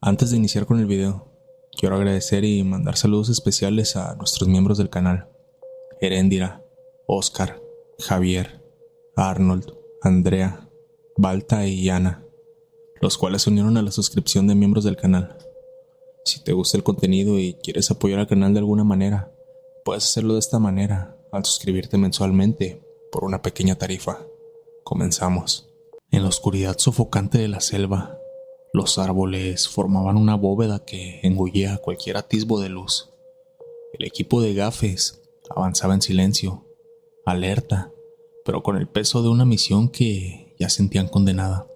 Antes de iniciar con el video, quiero agradecer y mandar saludos especiales a nuestros miembros del canal: Heréndira, Oscar, Javier, Arnold, Andrea, Balta y Ana, los cuales se unieron a la suscripción de miembros del canal. Si te gusta el contenido y quieres apoyar al canal de alguna manera, puedes hacerlo de esta manera al suscribirte mensualmente por una pequeña tarifa. Comenzamos. En la oscuridad sofocante de la selva, los árboles formaban una bóveda que engullía cualquier atisbo de luz. El equipo de gafes avanzaba en silencio, alerta, pero con el peso de una misión que ya sentían condenada.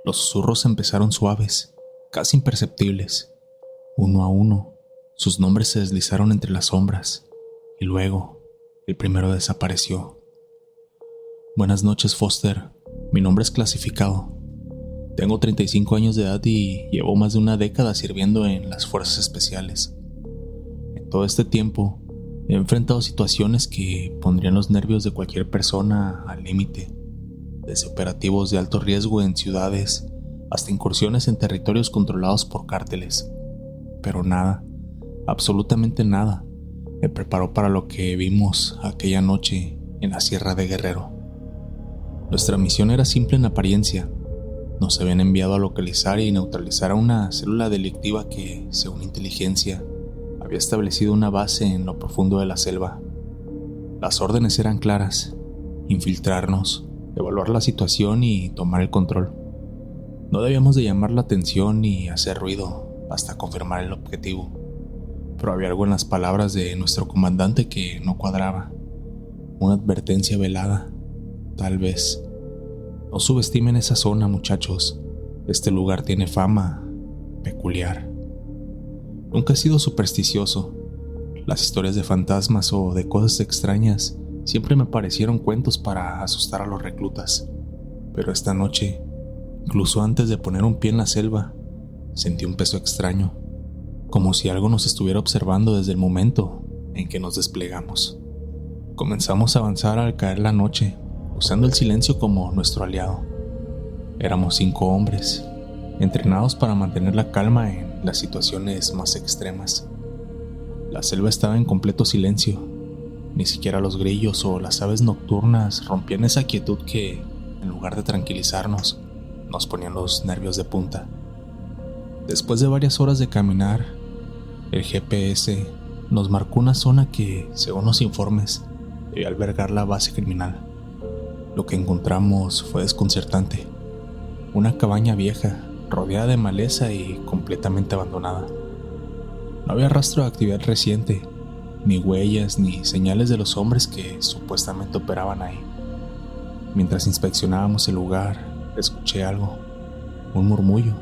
Los susurros empezaron suaves, casi imperceptibles. Uno a uno, sus nombres se deslizaron entre las sombras, y luego, el primero desapareció. Buenas noches, Foster. Mi nombre es Clasificado. Tengo 35 años de edad y llevo más de una década sirviendo en las fuerzas especiales. En todo este tiempo, he enfrentado situaciones que pondrían los nervios de cualquier persona al límite, desde operativos de alto riesgo en ciudades hasta incursiones en territorios controlados por cárteles. Pero nada, absolutamente nada, me preparó para lo que vimos aquella noche en la Sierra de Guerrero. Nuestra misión era simple en apariencia. Nos habían enviado a localizar y neutralizar a una célula delictiva que, según inteligencia, había establecido una base en lo profundo de la selva. Las órdenes eran claras: infiltrarnos, evaluar la situación y tomar el control. No debíamos de llamar la atención ni hacer ruido hasta confirmar el objetivo, pero había algo en las palabras de nuestro comandante que no cuadraba. Una advertencia velada, tal vez. No subestimen esa zona, muchachos. Este lugar tiene fama peculiar. Nunca he sido supersticioso. Las historias de fantasmas o de cosas extrañas siempre me parecieron cuentos para asustar a los reclutas. Pero esta noche, incluso antes de poner un pie en la selva, sentí un peso extraño, como si algo nos estuviera observando desde el momento en que nos desplegamos. Comenzamos a avanzar al caer la noche, usando el silencio como nuestro aliado. Éramos 5 hombres, entrenados para mantener la calma en las situaciones más extremas. La selva estaba en completo silencio. Ni siquiera los grillos o las aves nocturnas rompían esa quietud que, en lugar de tranquilizarnos, nos ponían los nervios de punta. Después de varias horas de caminar, el GPS nos marcó una zona que, según los informes, debía albergar la base criminal. Lo que encontramos fue desconcertante. Una cabaña vieja, rodeada de maleza y completamente abandonada. No había rastro de actividad reciente, ni huellas ni señales de los hombres que supuestamente operaban ahí. Mientras inspeccionábamos el lugar, escuché algo, un murmullo.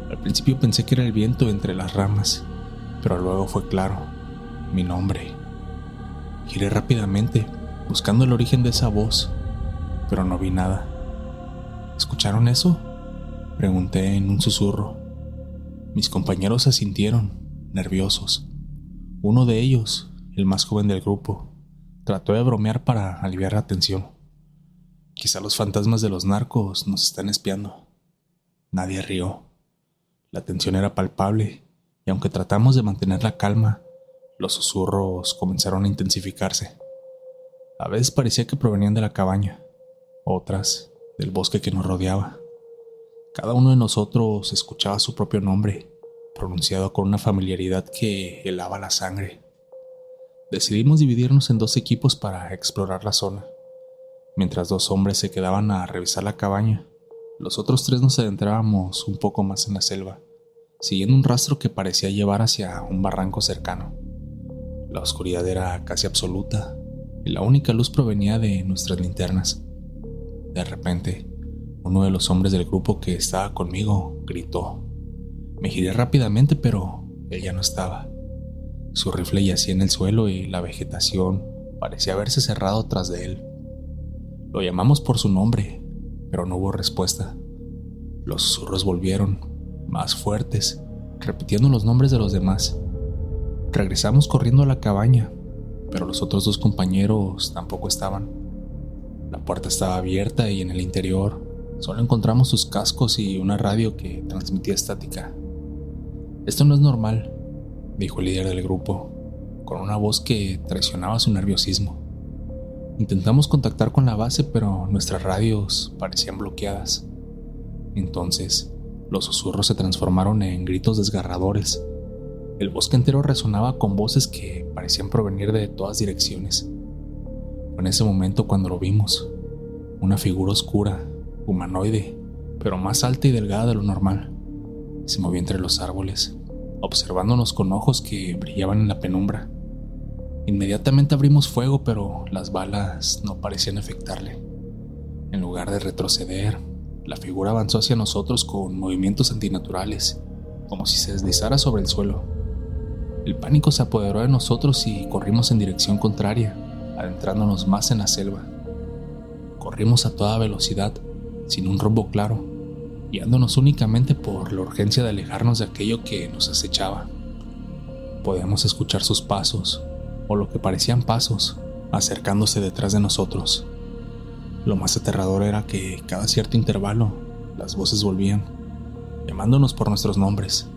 Al principio pensé que era el viento entre las ramas, pero luego fue claro: mi nombre. Giré rápidamente, buscando el origen de esa voz, pero no vi nada. ¿Escucharon eso?, pregunté en un susurro. Mis compañeros asintieron, nerviosos. Uno de ellos, el más joven del grupo, trató de bromear para aliviar la tensión. Quizá los fantasmas de los narcos nos están espiando. Nadie rió. La tensión era palpable, y aunque tratamos de mantener la calma, los susurros comenzaron a intensificarse. A veces parecía que provenían de la cabaña, otras del bosque que nos rodeaba. Cada uno de nosotros escuchaba su propio nombre, pronunciado con una familiaridad que helaba la sangre. Decidimos dividirnos en 2 equipos para explorar la zona. Mientras 2 hombres se quedaban a revisar la cabaña, los otros 3 nos adentrábamos un poco más en la selva, siguiendo un rastro que parecía llevar hacia un barranco cercano. La oscuridad era casi absoluta, y la única luz provenía de nuestras linternas. De repente, uno de los hombres del grupo que estaba conmigo gritó. Me giré rápidamente, pero él ya no estaba. Su rifle yacía en el suelo y la vegetación parecía haberse cerrado tras de él. Lo llamamos por su nombre, pero no hubo respuesta. Los susurros volvieron, más fuertes, repitiendo los nombres de los demás. Regresamos corriendo a la cabaña, pero los otros 2 compañeros tampoco estaban. La puerta estaba abierta y en el interior Solo encontramos sus cascos y una radio que transmitía estática. «Esto no es normal», dijo el líder del grupo, con una voz que traicionaba su nerviosismo. Intentamos contactar con la base, pero nuestras radios parecían bloqueadas. Entonces, los susurros se transformaron en gritos desgarradores. El bosque entero resonaba con voces que parecían provenir de todas direcciones. Fue en ese momento cuando lo vimos. Una figura oscura, humanoide, pero más alta y delgada de lo normal. Se movía entre los árboles, observándonos con ojos que brillaban en la penumbra. Inmediatamente abrimos fuego, pero las balas no parecían afectarle. En lugar de retroceder, la figura avanzó hacia nosotros con movimientos antinaturales, como si se deslizara sobre el suelo. El pánico se apoderó de nosotros y corrimos en dirección contraria, adentrándonos más en la selva. Corrimos a toda velocidad, sin un rumbo claro, guiándonos únicamente por la urgencia de alejarnos de aquello que nos acechaba. Podíamos escuchar sus pasos, o lo que parecían pasos, acercándose detrás de nosotros. Lo más aterrador era que cada cierto intervalo las voces volvían, llamándonos por nuestros nombres.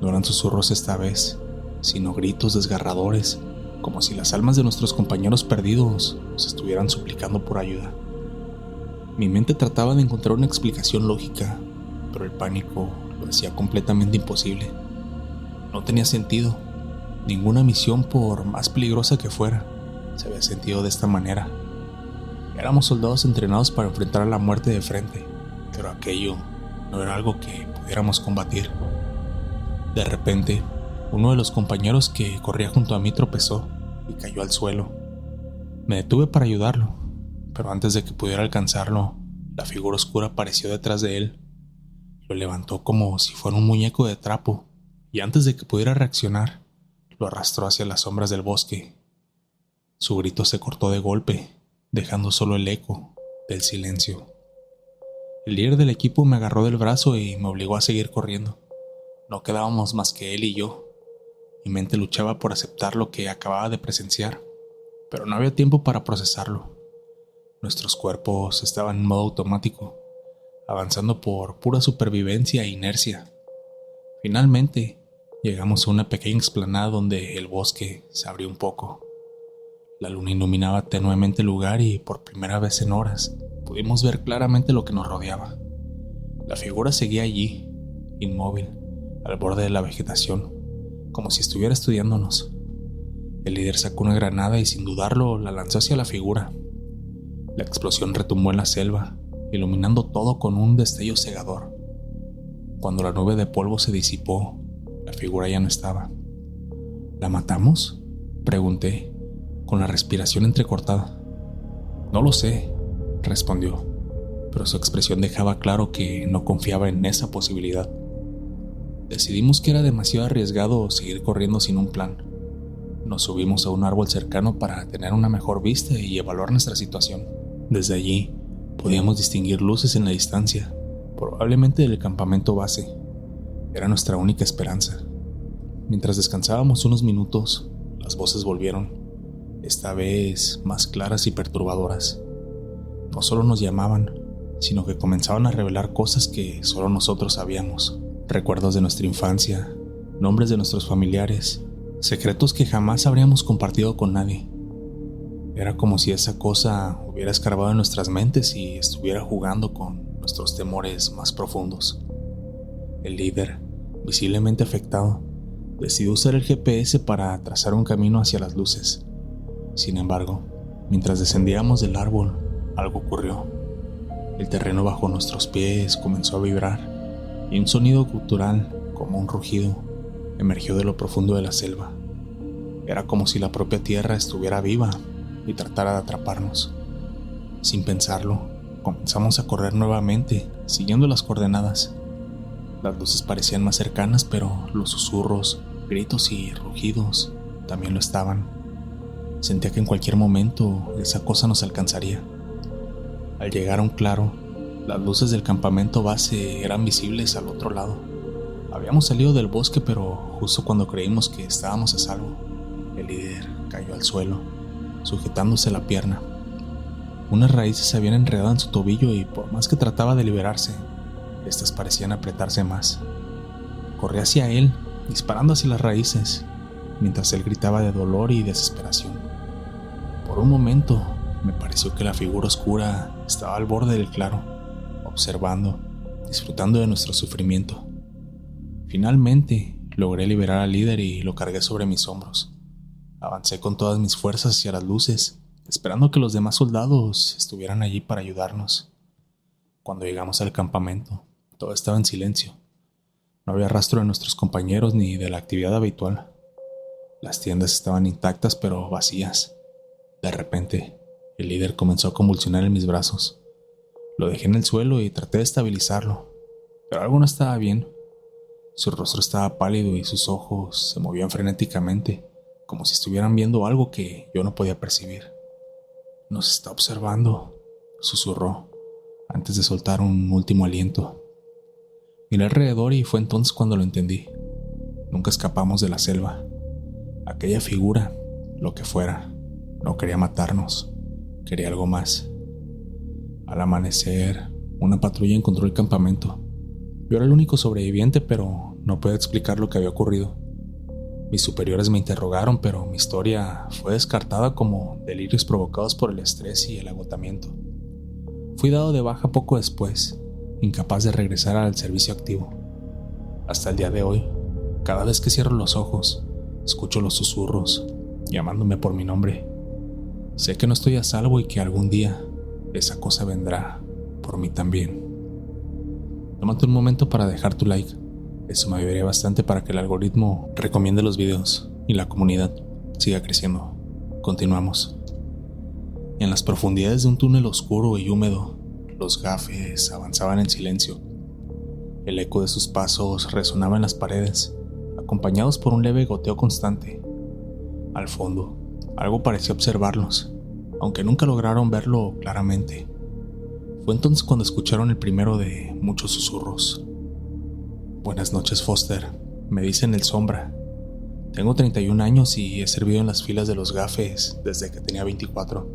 No eran susurros esta vez, sino gritos desgarradores, como si las almas de nuestros compañeros perdidos nos estuvieran suplicando por ayuda. Mi mente trataba de encontrar una explicación lógica, pero el pánico lo hacía completamente imposible. No tenía sentido. Ninguna misión, por más peligrosa que fuera, se había sentido de esta manera. Éramos soldados entrenados para enfrentar a la muerte de frente, pero aquello no era algo que pudiéramos combatir. De repente, uno de los compañeros que corría junto a mí tropezó y cayó al suelo. Me detuve para ayudarlo, pero antes de que pudiera alcanzarlo, la figura oscura apareció detrás de él. Lo levantó como si fuera un muñeco de trapo, y antes de que pudiera reaccionar, lo arrastró hacia las sombras del bosque. Su grito se cortó de golpe, dejando solo el eco del silencio. El líder del equipo me agarró del brazo y me obligó a seguir corriendo. No quedábamos más que él y yo. Mi mente luchaba por aceptar lo que acababa de presenciar, pero no había tiempo para procesarlo. Nuestros cuerpos estaban en modo automático, avanzando por pura supervivencia e inercia. Finalmente, llegamos a una pequeña explanada donde el bosque se abrió un poco. La luna iluminaba tenuemente el lugar y por primera vez en horas pudimos ver claramente lo que nos rodeaba. La figura seguía allí, inmóvil, al borde de la vegetación, como si estuviera estudiándonos. El líder sacó una granada y sin dudarlo la lanzó hacia la figura. La explosión retumbó en la selva, iluminando todo con un destello cegador. Cuando la nube de polvo se disipó, la figura ya no estaba. ¿La matamos?, pregunté, con la respiración entrecortada. No lo sé, respondió, pero su expresión dejaba claro que no confiaba en esa posibilidad. Decidimos que era demasiado arriesgado seguir corriendo sin un plan. Nos subimos a un árbol cercano para tener una mejor vista y evaluar nuestra situación. Desde allí podíamos distinguir luces en la distancia, probablemente del campamento base. Era nuestra única esperanza. Mientras descansábamos unos minutos, las voces volvieron, esta vez más claras y perturbadoras. No solo nos llamaban, sino que comenzaban a revelar cosas que solo nosotros sabíamos. Recuerdos de nuestra infancia, nombres de nuestros familiares, secretos que jamás habríamos compartido con nadie. Era como si esa cosa hubiera escarbado en nuestras mentes y estuviera jugando con nuestros temores más profundos. El líder, visiblemente afectado, decidió usar el GPS para trazar un camino hacia las luces. Sin embargo, mientras descendíamos del árbol, algo ocurrió. El terreno bajo nuestros pies comenzó a vibrar y un sonido gutural, como un rugido, emergió de lo profundo de la selva. Era como si la propia tierra estuviera viva y tratara de atraparnos. Sin pensarlo, comenzamos a correr nuevamente, siguiendo las coordenadas. Las luces parecían más cercanas, pero los susurros, gritos y rugidos también lo estaban. Sentía que en cualquier momento esa cosa nos alcanzaría. Al llegar a un claro, las luces del campamento base eran visibles al otro lado. Habíamos salido del bosque, pero justo cuando creímos que estábamos a salvo, el líder cayó al suelo, sujetándose la pierna. Unas raíces se habían enredado en su tobillo y por más que trataba de liberarse, estas parecían apretarse más. Corrí hacia él, disparando hacia las raíces, mientras él gritaba de dolor y desesperación. Por un momento, me pareció que la figura oscura estaba al borde del claro, observando, disfrutando de nuestro sufrimiento. Finalmente, logré liberar al líder y lo cargué sobre mis hombros. Avancé con todas mis fuerzas hacia las luces, esperando que los demás soldados estuvieran allí para ayudarnos. Cuando llegamos al campamento, todo estaba en silencio. No había rastro de nuestros compañeros ni de la actividad habitual. Las tiendas estaban intactas pero vacías. De repente, el líder comenzó a convulsionar en mis brazos. Lo dejé en el suelo y traté de estabilizarlo, pero algo no estaba bien. Su rostro estaba pálido y sus ojos se movían frenéticamente, como si estuvieran viendo algo que yo no podía percibir. «Nos está observando», susurró, antes de soltar un último aliento. Miré alrededor y fue entonces cuando lo entendí. Nunca escapamos de la selva. Aquella figura, lo que fuera, no quería matarnos, quería algo más. Al amanecer, una patrulla encontró el campamento. Yo era el único sobreviviente, pero no puedo explicar lo que había ocurrido. Mis superiores me interrogaron, pero mi historia fue descartada como delirios provocados por el estrés y el agotamiento. Fui dado de baja poco después, incapaz de regresar al servicio activo. Hasta el día de hoy, cada vez que cierro los ojos, escucho los susurros, llamándome por mi nombre. Sé que no estoy a salvo y que algún día esa cosa vendrá por mí también. Tómate un momento para dejar tu like. Eso me ayudaría bastante para que el algoritmo recomiende los videos y la comunidad siga creciendo. Continuamos. En las profundidades de un túnel oscuro y húmedo, los gafes avanzaban en silencio. El eco de sus pasos resonaba en las paredes, acompañados por un leve goteo constante. Al fondo, algo parecía observarlos, aunque nunca lograron verlo claramente. Fue entonces cuando escucharon el primero de muchos susurros. «Buenas noches, Foster», me dice en el sombra. Tengo 31 años y he servido en las filas de los gafes desde que tenía 24.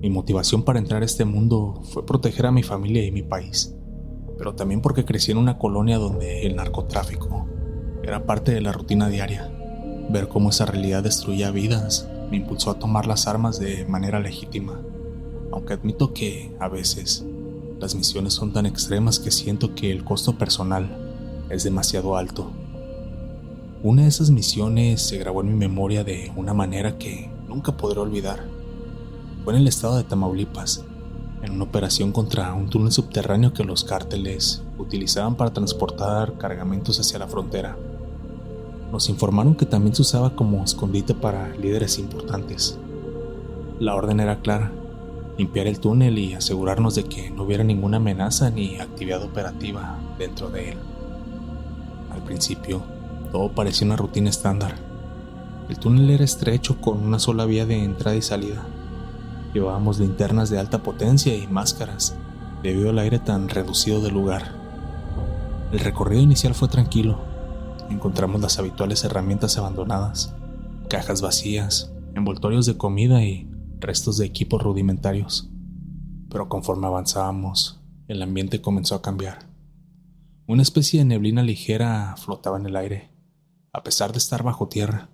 Mi motivación para entrar a este mundo fue proteger a mi familia y mi país, pero también porque crecí en una colonia donde el narcotráfico era parte de la rutina diaria. Ver cómo esa realidad destruía vidas me impulsó a tomar las armas de manera legítima, aunque admito que, a veces, las misiones son tan extremas que siento que el costo personal es demasiado alto. Una de esas misiones se grabó en mi memoria de una manera que nunca podré olvidar. Fue en el estado de Tamaulipas, en una operación contra un túnel subterráneo que los cárteles utilizaban para transportar cargamentos hacia la frontera. Nos informaron que también se usaba como escondite para líderes importantes. La orden era clara: limpiar el túnel y asegurarnos de que no hubiera ninguna amenaza ni actividad operativa dentro de él. Al principio, todo parecía una rutina estándar. El túnel era estrecho con una sola vía de entrada y salida. Llevábamos linternas de alta potencia y máscaras debido al aire tan reducido del lugar. El recorrido inicial fue tranquilo. Encontramos las habituales herramientas abandonadas, cajas vacías, envoltorios de comida y restos de equipos rudimentarios. Pero conforme avanzábamos, el ambiente comenzó a cambiar. Una especie de neblina ligera flotaba en el aire, a pesar de estar bajo tierra,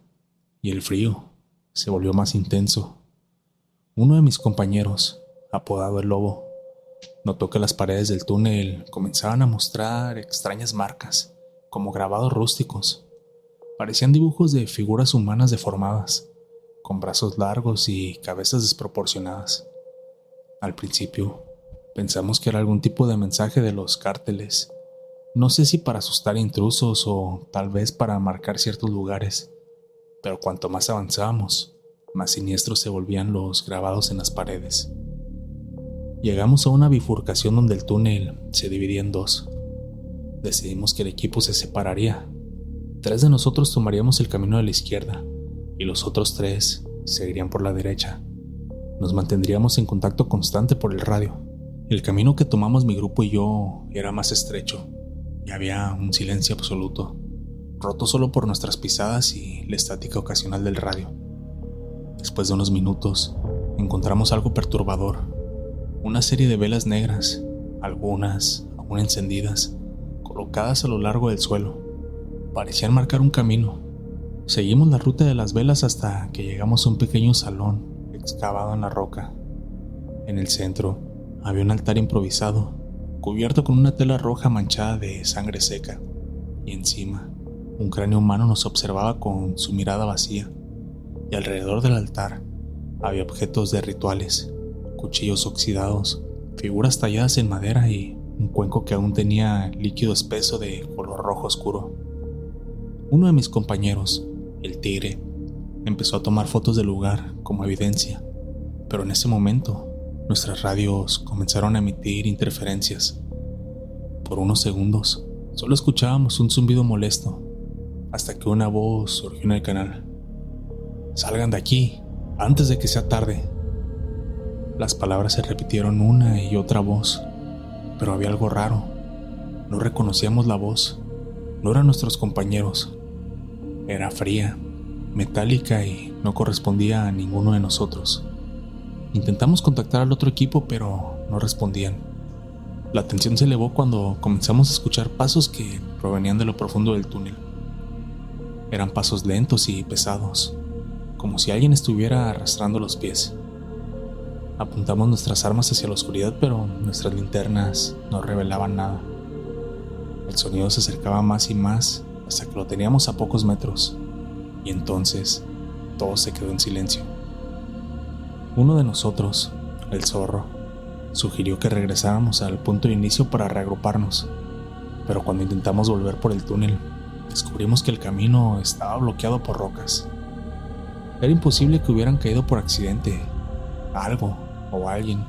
y el frío se volvió más intenso. Uno de mis compañeros, apodado el Lobo, notó que las paredes del túnel comenzaban a mostrar extrañas marcas, como grabados rústicos. Parecían dibujos de figuras humanas deformadas, con brazos largos y cabezas desproporcionadas. Al principio, pensamos que era algún tipo de mensaje de los cárteles, no sé si para asustar intrusos o tal vez para marcar ciertos lugares, pero cuanto más avanzábamos, más siniestros se volvían los grabados en las paredes. Llegamos a una bifurcación donde el túnel se dividía en dos. Decidimos que el equipo se separaría. 3 de nosotros tomaríamos el camino de la izquierda y los otros 3 seguirían por la derecha. Nos mantendríamos en contacto constante por el radio. El camino que tomamos mi grupo y yo era más estrecho y había un silencio absoluto, roto solo por nuestras pisadas y la estática ocasional del radio. Después de unos minutos, encontramos algo perturbador. Una serie de velas negras, algunas aún encendidas, colocadas a lo largo del suelo. Parecían marcar un camino. Seguimos la ruta de las velas hasta que llegamos a un pequeño salón excavado en la roca. En el centro había un altar improvisado, cubierto con una tela roja manchada de sangre seca, y encima un cráneo humano nos observaba con su mirada vacía, y alrededor del altar había objetos de rituales, cuchillos oxidados, figuras talladas en madera y un cuenco que aún tenía líquido espeso de color rojo oscuro. Uno de mis compañeros, el tigre, empezó a tomar fotos del lugar como evidencia, pero en ese momento nuestras radios comenzaron a emitir interferencias. Por unos segundos solo escuchábamos un zumbido molesto, hasta que una voz surgió en el canal. «Salgan de aquí, antes de que sea tarde». Las palabras se repitieron una y otra voz, pero había algo raro. No reconocíamos la voz, no eran nuestros compañeros. Era fría, metálica y no correspondía a ninguno de nosotros. Intentamos contactar al otro equipo, pero no respondían. La tensión se elevó cuando comenzamos a escuchar pasos que provenían de lo profundo del túnel. Eran pasos lentos y pesados, como si alguien estuviera arrastrando los pies. Apuntamos nuestras armas hacia la oscuridad, pero nuestras linternas no revelaban nada. El sonido se acercaba más y más hasta que lo teníamos a pocos metros, y entonces todo se quedó en silencio. Uno de nosotros, el zorro, sugirió que regresáramos al punto de inicio para reagruparnos, pero cuando intentamos volver por el túnel, descubrimos que el camino estaba bloqueado por rocas. Era imposible que hubieran caído por accidente. Algo o alguien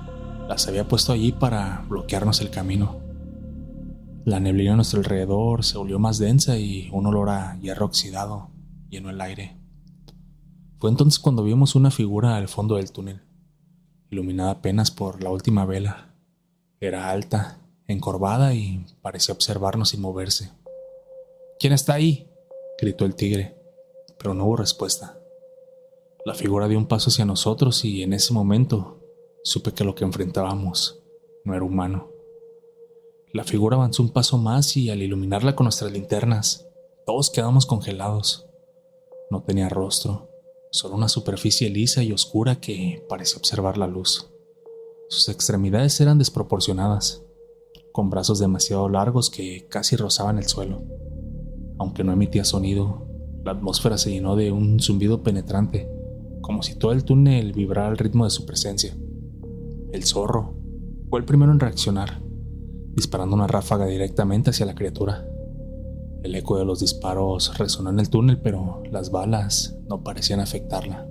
las había puesto allí para bloquearnos el camino. La neblina a nuestro alrededor se volvió más densa y un olor a hierro oxidado llenó el aire. Fue entonces cuando vimos una figura al fondo del túnel, iluminada apenas por la última vela. Era alta, encorvada y parecía observarnos sin moverse. «¿Quién está ahí?», gritó el tigre, pero no hubo respuesta. La figura dio un paso hacia nosotros y en ese momento supe que lo que enfrentábamos no era humano. La figura avanzó un paso más y al iluminarla con nuestras linternas, todos quedamos congelados. No tenía rostro, solo una superficie lisa y oscura que parecía observar la luz. Sus extremidades eran desproporcionadas, con brazos demasiado largos que casi rozaban el suelo. Aunque no emitía sonido, la atmósfera se llenó de un zumbido penetrante, como si todo el túnel vibrara al ritmo de su presencia. El zorro fue el primero en reaccionar, disparando una ráfaga directamente hacia la criatura. El eco de los disparos resonó en el túnel, pero las balas no parecían afectarla.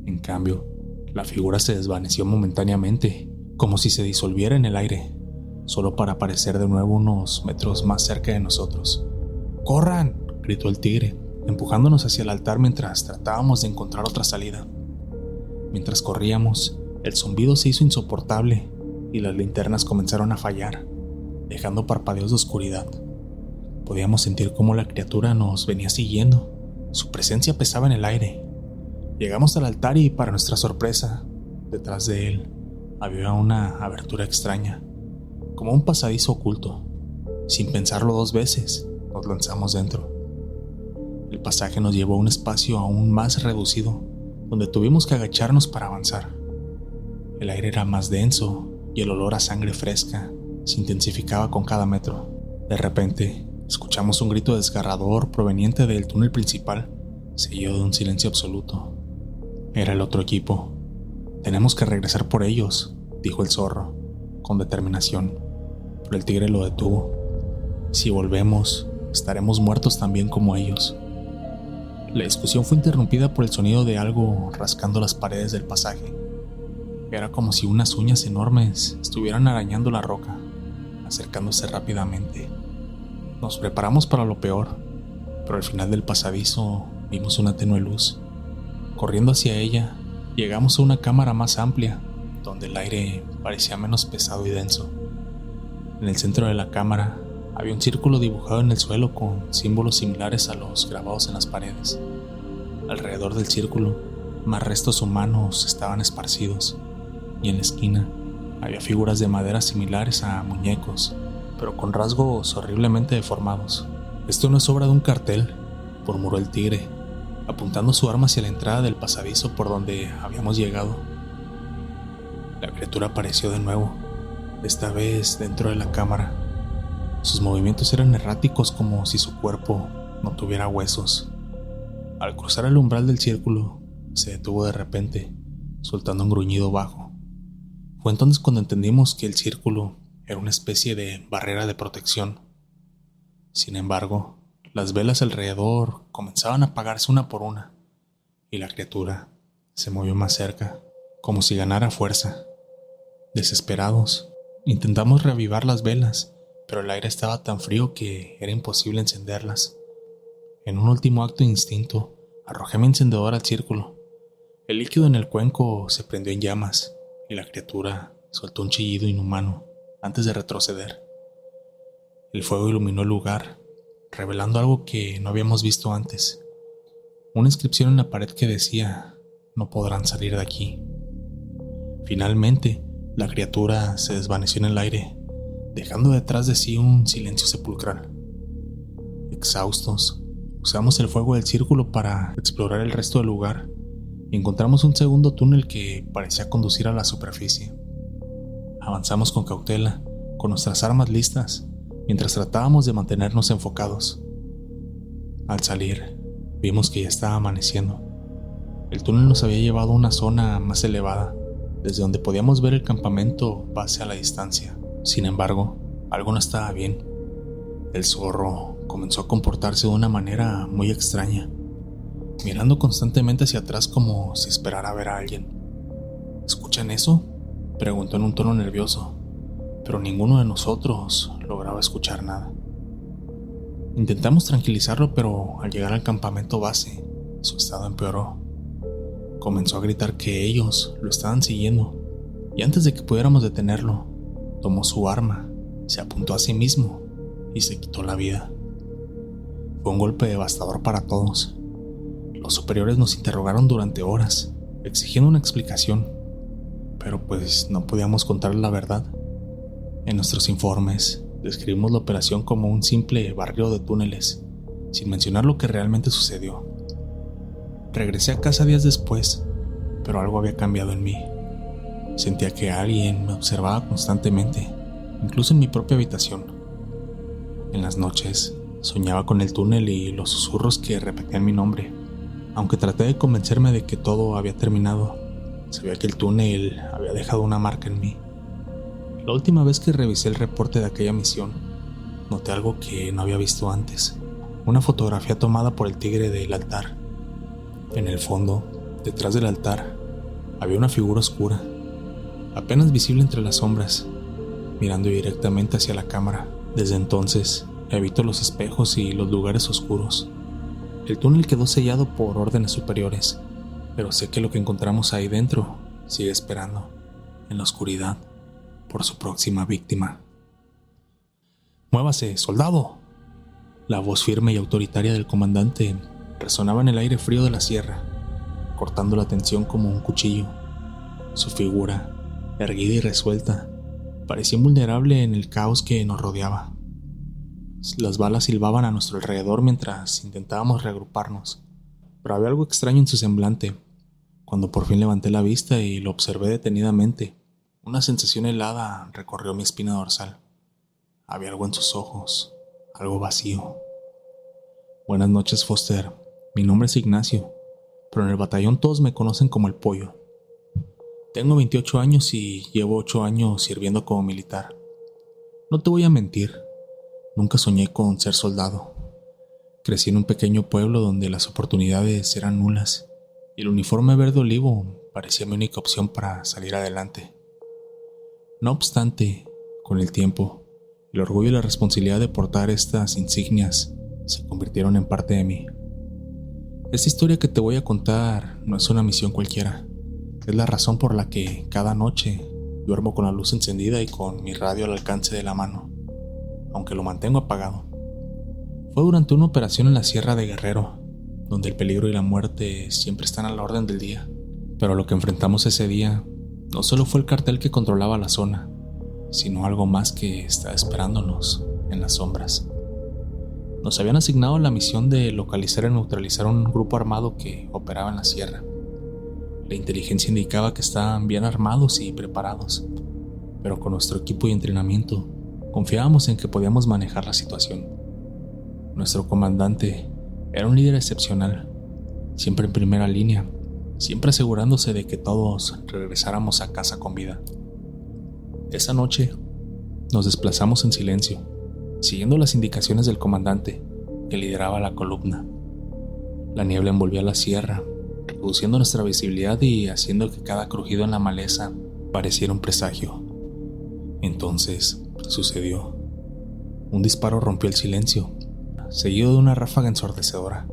En cambio, la figura se desvaneció momentáneamente, como si se disolviera en el aire, solo para aparecer de nuevo unos metros más cerca de nosotros. «¡Corran!», gritó el tigre, empujándonos hacia el altar mientras tratábamos de encontrar otra salida. Mientras corríamos, el zumbido se hizo insoportable y las linternas comenzaron a fallar, dejando parpadeos de oscuridad. Podíamos sentir cómo la criatura nos venía siguiendo. Su presencia pesaba en el aire. Llegamos al altar y, para nuestra sorpresa, detrás de él había una abertura extraña, como un pasadizo oculto. Sin pensarlo dos veces, nos lanzamos dentro. El pasaje nos llevó a un espacio aún más reducido, donde tuvimos que agacharnos para avanzar. El aire era más denso y el olor a sangre fresca se intensificaba con cada metro. De repente, escuchamos un grito desgarrador proveniente del túnel principal, seguido de un silencio absoluto. Era el otro equipo. «Tenemos que regresar por ellos», dijo el zorro, con determinación, pero el tigre lo detuvo. «Si volvemos, estaremos muertos también como ellos». La discusión fue interrumpida por el sonido de algo rascando las paredes del pasaje. Era como si unas uñas enormes estuvieran arañando la roca, acercándose rápidamente. Nos preparamos para lo peor, pero al final del pasadizo vimos una tenue luz. Corriendo hacia ella, llegamos a una cámara más amplia, donde el aire parecía menos pesado y denso. En el centro de la cámara había un círculo dibujado en el suelo con símbolos similares a los grabados en las paredes. Alrededor del círculo Más restos humanos estaban esparcidos, y en la esquina había figuras de madera similares a muñecos, pero con rasgos horriblemente deformados. «Esto no es obra de un cartel», murmuró el tigre, apuntando su arma hacia la entrada del pasadizo por donde habíamos llegado. La criatura apareció de nuevo, esta vez dentro de la cámara. Sus movimientos eran erráticos, como si su cuerpo no tuviera huesos. Al cruzar el umbral del círculo, se detuvo de repente, soltando un gruñido bajo. Fue entonces cuando entendimos que el círculo era una especie de barrera de protección. Sin embargo, las velas alrededor comenzaban a apagarse una por una, y la criatura se movió más cerca, como si ganara fuerza. Desesperados, intentamos reavivar las velas, pero el aire estaba tan frío que era imposible encenderlas. En un último acto de instinto, arrojé mi encendedor al círculo. El líquido en el cuenco se prendió en llamas, y la criatura soltó un chillido inhumano antes de retroceder. El fuego iluminó el lugar, revelando algo que no habíamos visto antes. Una inscripción en la pared que decía: «No podrán salir de aquí». Finalmente, la criatura se desvaneció en el aire, dejando detrás de sí un silencio sepulcral. Exhaustos, usamos el fuego del círculo para explorar el resto del lugar y encontramos un segundo túnel que parecía conducir a la superficie. Avanzamos con cautela, con nuestras armas listas, mientras tratábamos de mantenernos enfocados. Al salir, vimos que ya estaba amaneciendo. El túnel nos había llevado a una zona más elevada, desde donde podíamos ver el campamento base a la distancia. Sin embargo, algo no estaba bien. El zorro comenzó a comportarse de una manera muy extraña, mirando constantemente hacia atrás como si esperara ver a alguien. «¿Escuchan eso?», preguntó en un tono nervioso, pero ninguno de nosotros lograba escuchar nada. Intentamos tranquilizarlo, pero al llegar al campamento base, su estado empeoró. Comenzó a gritar que ellos lo estaban siguiendo, y antes de que pudiéramos detenerlo, tomó su arma, se apuntó a sí mismo y se quitó la vida. Fue un golpe devastador para todos. Los superiores nos interrogaron durante horas, exigiendo una explicación, pero pues no podíamos contarles la verdad. En nuestros informes describimos la operación como un simple barrido de túneles, sin mencionar lo que realmente sucedió. Regresé a casa días después, pero algo había cambiado en mí. Sentía que alguien me observaba constantemente, incluso en mi propia habitación. En las noches, soñaba con el túnel y los susurros que repetían mi nombre. Aunque traté de convencerme de que todo había terminado, sabía que el túnel había dejado una marca en mí. La última vez que revisé el reporte de aquella misión, noté algo que no había visto antes: una fotografía tomada por el tigre del altar. En el fondo, detrás del altar, había una figura oscura, apenas visible entre las sombras, mirando directamente hacia la cámara. Desde entonces, evito los espejos y los lugares oscuros. El túnel quedó sellado por órdenes superiores, pero sé que lo que encontramos ahí dentro sigue esperando, en la oscuridad, por su próxima víctima. «¡Muévase, soldado!». La voz firme y autoritaria del comandante resonaba en el aire frío de la sierra, cortando la tensión como un cuchillo. Su figura, erguida y resuelta, parecía invulnerable en el caos que nos rodeaba. Las balas silbaban a nuestro alrededor mientras intentábamos reagruparnos, pero había algo extraño en su semblante. Cuando por fin levanté la vista y lo observé detenidamente, una sensación helada recorrió mi espina dorsal. Había algo en sus ojos, algo vacío. «Buenas noches, Foster. Mi nombre es Ignacio, pero en el batallón todos me conocen como el Pollo. Tengo 28 años y llevo 8 años sirviendo como militar. No te voy a mentir, nunca soñé con ser soldado. Crecí en un pequeño pueblo donde las oportunidades eran nulas y el uniforme verde olivo parecía mi única opción para salir adelante. No obstante, con el tiempo, el orgullo y la responsabilidad de portar estas insignias se convirtieron en parte de mí. Esta historia que te voy a contar no es una misión cualquiera. Es la razón por la que cada noche duermo con la luz encendida y con mi radio al alcance de la mano, aunque lo mantengo apagado. Fue durante una operación en la Sierra de Guerrero, donde el peligro y la muerte siempre están a la orden del día. Pero lo que enfrentamos ese día no solo fue el cartel que controlaba la zona, sino algo más que estaba esperándonos en las sombras. Nos habían asignado la misión de localizar y neutralizar un grupo armado que operaba en la sierra. La inteligencia indicaba que estaban bien armados y preparados, pero con nuestro equipo y entrenamiento confiábamos en que podíamos manejar la situación. Nuestro comandante era un líder excepcional, siempre en primera línea, siempre asegurándose de que todos regresáramos a casa con vida. Esa noche nos desplazamos en silencio, siguiendo las indicaciones del comandante, que lideraba la columna. La niebla envolvía la sierra, reduciendo nuestra visibilidad y haciendo que cada crujido en la maleza pareciera un presagio. Entonces sucedió. Un disparo rompió el silencio, seguido de una ráfaga ensordecedora.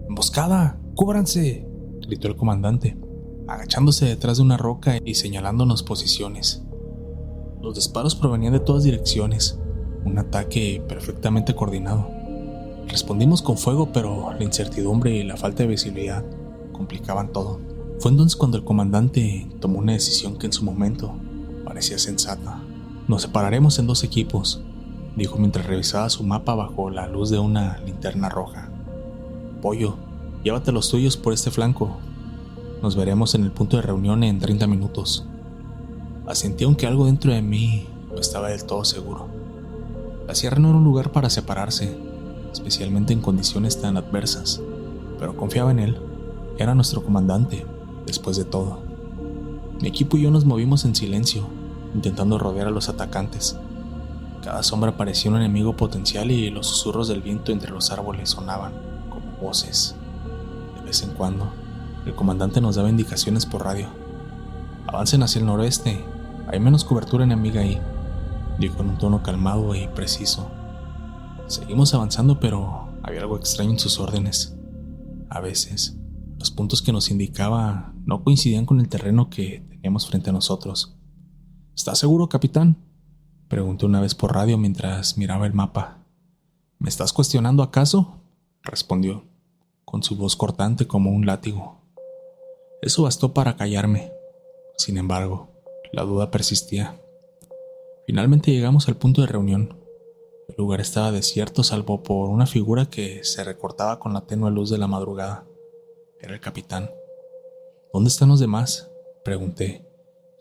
¡Emboscada! ¡Cúbranse!, gritó el comandante, agachándose detrás de una roca y señalándonos posiciones. Los disparos provenían de todas direcciones, un ataque perfectamente coordinado. Respondimos con fuego, pero la incertidumbre y la falta de visibilidad complicaban todo. Fue entonces cuando el comandante tomó una decisión que en su momento parecía sensata. Nos separaremos en 2 equipos, dijo mientras revisaba su mapa bajo la luz de una linterna roja. Pollo, llévate los tuyos por este flanco. Nos veremos en el punto de reunión en 30 minutos. Asentí, aunque algo dentro de mí no estaba del todo seguro. La sierra no era un lugar para separarse, especialmente en condiciones tan adversas, pero confiaba en él. Era nuestro comandante, después de todo. Mi equipo y yo nos movimos en silencio, intentando rodear a los atacantes. Cada sombra parecía un enemigo potencial y los susurros del viento entre los árboles sonaban como voces. De vez en cuando, el comandante nos daba indicaciones por radio. Avancen hacia el noroeste, hay menos cobertura enemiga ahí, dijo en un tono calmado y preciso. Seguimos avanzando, pero había algo extraño en sus órdenes. A veces, los puntos que nos indicaba no coincidían con el terreno que teníamos frente a nosotros. ¿Estás seguro, capitán?, pregunté una vez por radio mientras miraba el mapa. ¿Me estás cuestionando acaso?, respondió, con su voz cortante como un látigo. Eso bastó para callarme. Sin embargo, la duda persistía. Finalmente llegamos al punto de reunión. El lugar estaba desierto salvo por una figura que se recortaba con la tenue luz de la madrugada. Era el capitán. ¿Dónde están los demás?, pregunté,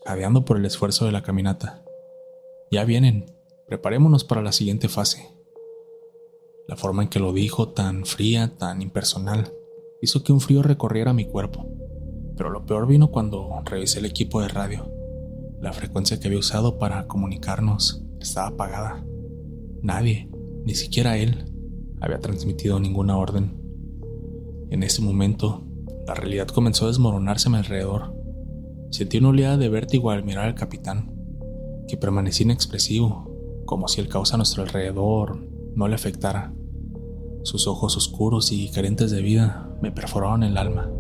jadeando por el esfuerzo de la caminata. Ya vienen, preparémonos para la siguiente fase. La forma en que lo dijo, tan fría, tan impersonal, hizo que un frío recorriera mi cuerpo. Pero lo peor vino cuando revisé el equipo de radio. La frecuencia que había usado para comunicarnos estaba apagada. Nadie, ni siquiera él, había transmitido ninguna orden. En ese momento, la realidad comenzó a desmoronarse a mi alrededor. Sentí una oleada de vértigo al mirar al capitán, que permanecía inexpresivo, como si el caos a nuestro alrededor no le afectara. Sus ojos oscuros y carentes de vida me perforaron el alma.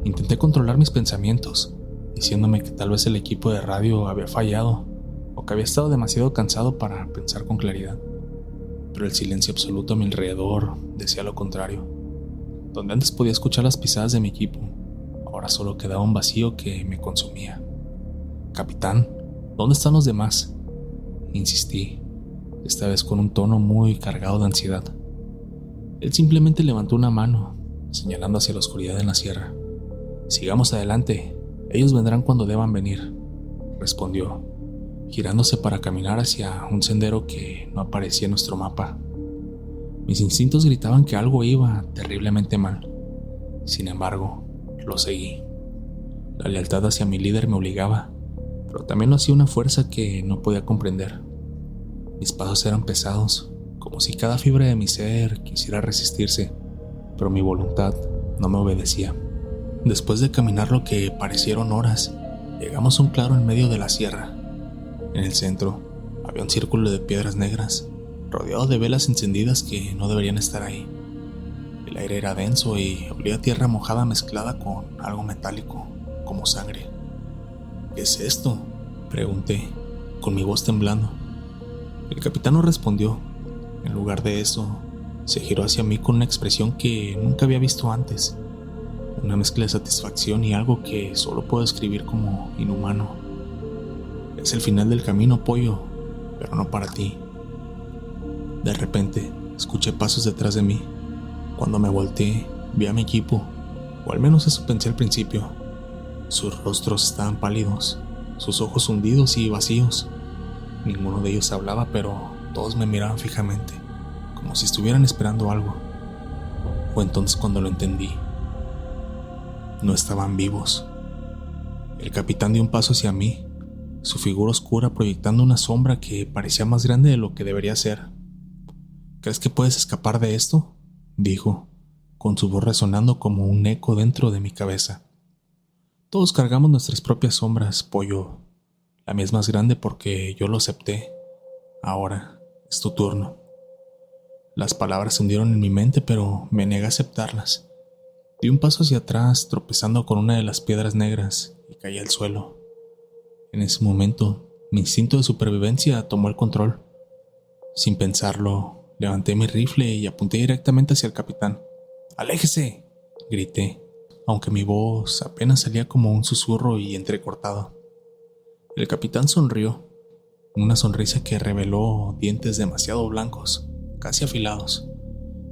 Intenté controlar mis pensamientos, diciéndome que tal vez el equipo de radio había fallado o que había estado demasiado cansado para pensar con claridad. Pero el silencio absoluto a mi alrededor decía lo contrario. Donde antes podía escuchar las pisadas de mi equipo, ahora solo quedaba un vacío que me consumía. «Capitán, ¿dónde están los demás?», insistí, esta vez con un tono muy cargado de ansiedad. Él simplemente levantó una mano, señalando hacia la oscuridad en la sierra. «Sigamos adelante, ellos vendrán cuando deban venir», respondió, girándose para caminar hacia un sendero que no aparecía en nuestro mapa. Mis instintos gritaban que algo iba terriblemente mal. Sin embargo, lo seguí. La lealtad hacia mi líder me obligaba, pero también lo hacía una fuerza que no podía comprender. Mis pasos eran pesados, como si cada fibra de mi ser quisiera resistirse, pero mi voluntad no me obedecía. Después de caminar lo que parecieron horas, llegamos a un claro en medio de la sierra. En el centro había un círculo de piedras negras, rodeado de velas encendidas que no deberían estar ahí. El aire era denso y olía a tierra mojada mezclada con algo metálico, como sangre. «¿Qué es esto?», pregunté, con mi voz temblando. El capitán no respondió. En lugar de eso, se giró hacia mí con una expresión que nunca había visto antes. Una mezcla de satisfacción y algo que solo puedo describir como inhumano. Es el final del camino, pollo, pero no para ti. De repente, escuché pasos detrás de mí. Cuando me volteé, vi a mi equipo, o al menos eso pensé al principio. Sus rostros estaban pálidos, sus ojos hundidos y vacíos. Ninguno de ellos hablaba, pero todos me miraban fijamente, como si estuvieran esperando algo. Fue entonces cuando lo entendí. No estaban vivos. El capitán dio un paso hacia mí, su figura oscura proyectando una sombra que parecía más grande de lo que debería ser. ¿Crees que puedes escapar de esto?, dijo, con su voz resonando como un eco dentro de mi cabeza. Todos cargamos nuestras propias sombras, pollo. La mía es más grande porque yo lo acepté. Ahora es tu turno. Las palabras se hundieron en mi mente, pero me negué a aceptarlas. Di un paso hacia atrás, tropezando con una de las piedras negras, y caí al suelo. En ese momento, mi instinto de supervivencia tomó el control. Sin pensarlo, levanté mi rifle y apunté directamente hacia el capitán. ¡Aléjese!, grité, aunque mi voz apenas salía como un susurro y entrecortado. El capitán sonrió, una sonrisa que reveló dientes demasiado blancos, casi afilados.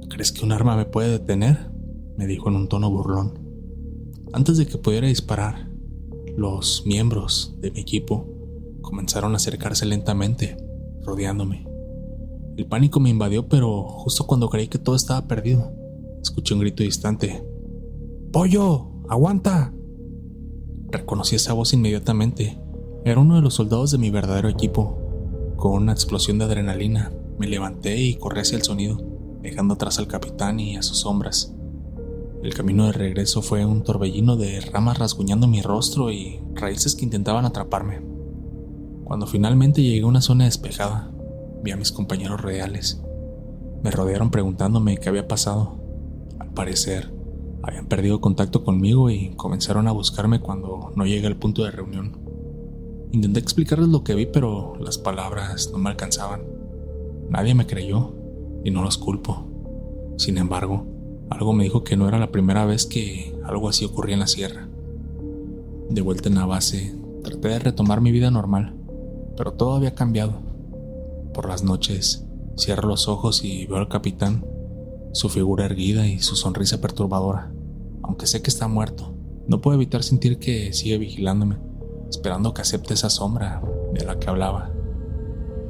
¿Crees que un arma me puede detener?, me dijo en un tono burlón. Antes de que pudiera disparar, los miembros de mi equipo comenzaron a acercarse lentamente, rodeándome. El pánico me invadió, pero justo cuando creí que todo estaba perdido, escuché un grito distante. ¡Pollo! ¡Aguanta! Reconocí esa voz inmediatamente. Era uno de los soldados de mi verdadero equipo. Con una explosión de adrenalina, me levanté y corrí hacia el sonido, dejando atrás al capitán y a sus sombras. El camino de regreso fue un torbellino de ramas rasguñando mi rostro y raíces que intentaban atraparme. Cuando finalmente llegué a una zona despejada, vi a mis compañeros reales. Me rodearon preguntándome qué había pasado. Al parecer, habían perdido contacto conmigo y comenzaron a buscarme cuando no llegué al punto de reunión. Intenté explicarles lo que vi, pero las palabras no me alcanzaban. Nadie me creyó, y no los culpo. Sin embargo, algo me dijo que no era la primera vez que algo así ocurría en la sierra. De vuelta en la base, traté de retomar mi vida normal, pero todo había cambiado. Por las noches, cierro los ojos y veo al capitán, su figura erguida y su sonrisa perturbadora. Aunque sé que está muerto, no puedo evitar sentir que sigue vigilándome, esperando que acepte esa sombra de la que hablaba.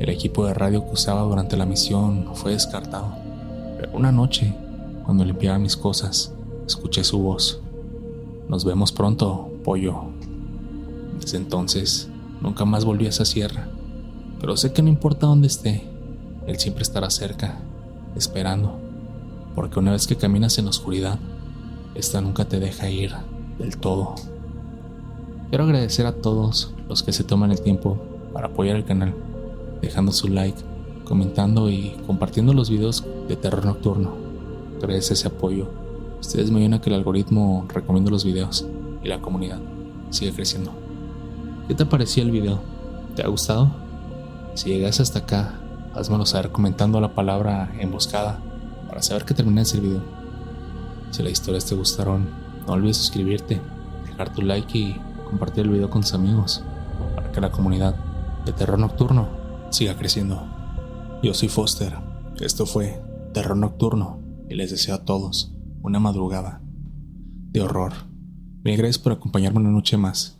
El equipo de radio que usaba durante la misión fue descartado, pero una noche, cuando limpiaba mis cosas, escuché su voz. Nos vemos pronto, pollo. Desde entonces, nunca más volví a esa sierra, pero sé que no importa dónde esté, él siempre estará cerca, esperando, porque una vez que caminas en la oscuridad, esta nunca te deja ir del todo. Quiero agradecer a todos los que se toman el tiempo para apoyar el canal, dejando su like, comentando y compartiendo los videos de terror nocturno. Gracias a ese apoyo, ustedes me ayudan a que el algoritmo recomiende los videos y la comunidad siga creciendo. ¿Qué te pareció el video? ¿Te ha gustado? Si llegas hasta acá, házmelo saber comentando la palabra emboscada para saber que terminaste el video. Si las historias te gustaron, no olvides suscribirte, dejar tu like y compartir el video con tus amigos para que la comunidad de terror nocturno siga creciendo. Yo soy Foster, esto fue Terror Nocturno y les deseo a todos una madrugada de horror. Mil gracias por acompañarme una noche más.